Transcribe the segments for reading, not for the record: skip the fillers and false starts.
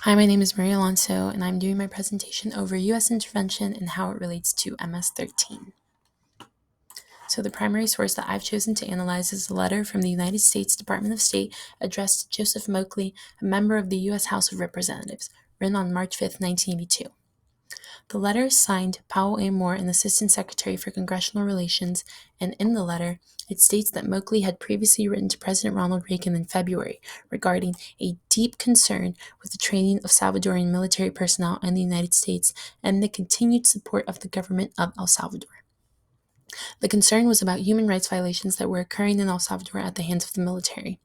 Hi, my name is Maria Alonso, and I'm doing my presentation over U.S. intervention and how it relates to MS-13. So the primary source that I've chosen to analyze is a letter from the United States Department of State addressed to Joseph Moakley, a member of the U.S. House of Representatives, written on March 5, 1982. The letter is signed Powell A. Moore, an Assistant Secretary for Congressional Relations, and in the letter, it states that Moakley had previously written to President Ronald Reagan in February regarding a deep concern with the training of Salvadoran military personnel in the United States and the continued support of the government of El Salvador. The concern was about human rights violations that were occurring in El Salvador at the hands of the military.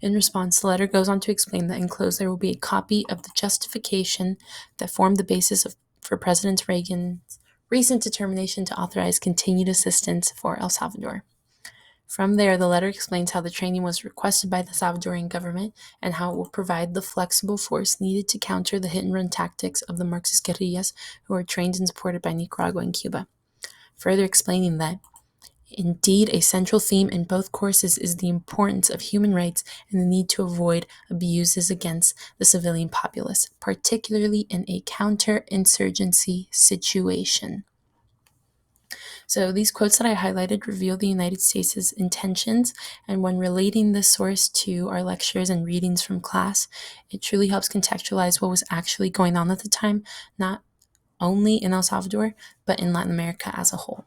In response, the letter goes on to explain that enclosed there will be a copy of the justification that formed the basis for President Reagan's recent determination to authorize continued assistance for El Salvador. From there, the letter explains how the training was requested by the Salvadoran government and how it will provide the flexible force needed to counter the hit-and-run tactics of the Marxist guerrillas who are trained and supported by Nicaragua and Cuba. Further explaining that indeed, a central theme in both courses is the importance of human rights and the need to avoid abuses against the civilian populace, particularly in a counterinsurgency situation. So these quotes that I highlighted reveal the United States' intentions, and when relating this source to our lectures and readings from class, it truly helps contextualize what was actually going on at the time, not only in El Salvador, but in Latin America as a whole.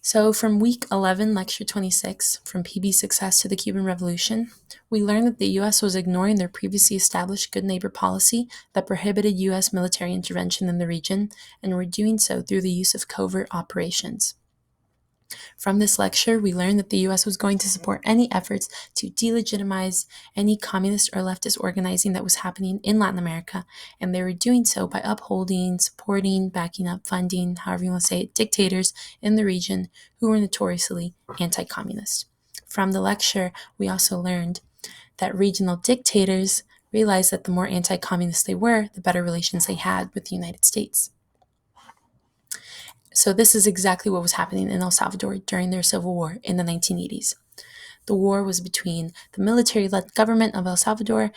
So from week 11, lecture 26, from PB Success to the Cuban Revolution, we learned that the U.S. was ignoring their previously established good neighbor policy that prohibited U.S. military intervention in the region, and were doing so through the use of covert operations. From this lecture, we learned that the U.S. was going to support any efforts to delegitimize any communist or leftist organizing that was happening in Latin America, and they were doing so by upholding, supporting, backing up, funding, however you want to say it, dictators in the region who were notoriously anti-communist. From the lecture, we also learned that regional dictators realized that the more anti-communist they were, the better relations they had with the United States. So this is exactly what was happening in El Salvador during their civil war in the 1980s. The war was between the military-led government of El Salvador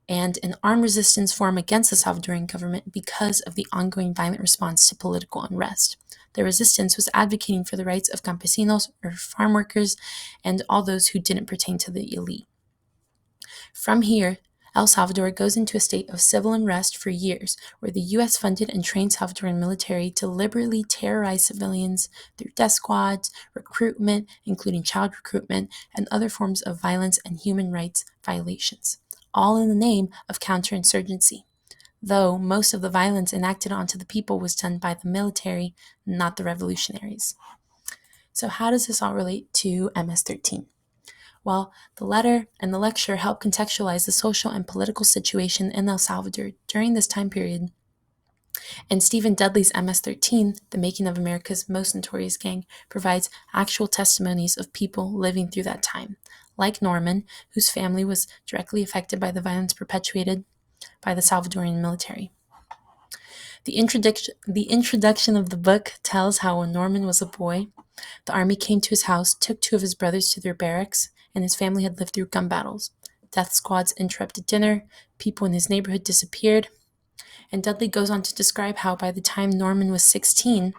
and an armed resistance formed against the Salvadoran government because of the ongoing violent response to political unrest. The resistance was advocating for the rights of campesinos, or farm workers, and all those who didn't pertain to the elite. From here, El Salvador goes into a state of civil unrest for years, where the U.S. funded and trained Salvadoran military to liberally terrorize civilians through death squads, recruitment, including child recruitment, and other forms of violence and human rights violations, all in the name of counterinsurgency, though most of the violence enacted onto the people was done by the military, not the revolutionaries. So how does this all relate to MS-13? Well, the letter and the lecture help contextualize the social and political situation in El Salvador during this time period. And Stephen Dudley's MS-13, The Making of America's Most Notorious Gang, provides actual testimonies of people living through that time, like Norman, whose family was directly affected by the violence perpetuated by the Salvadorian military. The introduction of the book tells how when Norman was a boy, the army came to his house, took two of his brothers to their barracks, and his family had lived through gun battles. Death squads interrupted dinner, people in his neighborhood disappeared, and Dudley goes on to describe how by the time Norman was 16,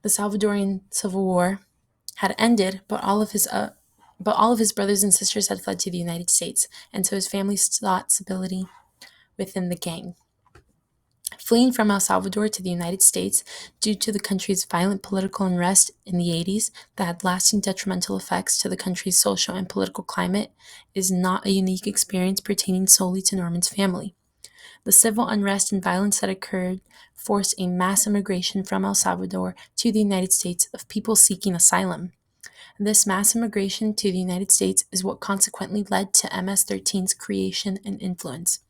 the Salvadorian Civil War had ended, but all of his brothers and sisters had fled to the United States, and so his family sought stability within the gang. Fleeing from El Salvador to the United States due to the country's violent political unrest in the 80s that had lasting detrimental effects to the country's social and political climate is not a unique experience pertaining solely to Norman's family. The civil unrest and violence that occurred forced a mass immigration from El Salvador to the United States of people seeking asylum. This mass immigration to the United States is what consequently led to MS-13's creation and influence.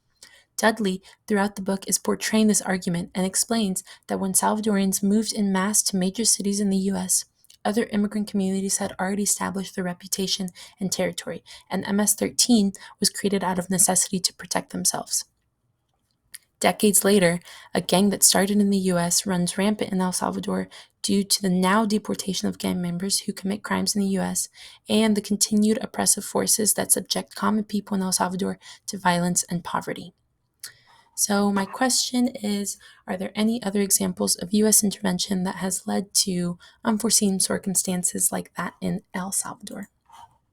Dudley, throughout the book, is portraying this argument and explains that when Salvadorians moved en masse to major cities in the U.S., other immigrant communities had already established their reputation and territory, and MS-13 was created out of necessity to protect themselves. Decades later, a gang that started in the U.S. runs rampant in El Salvador due to the now deportation of gang members who commit crimes in the U.S. and the continued oppressive forces that subject common people in El Salvador to violence and poverty. So my question is, are there any other examples of U.S. intervention that has led to unforeseen circumstances like that in El Salvador?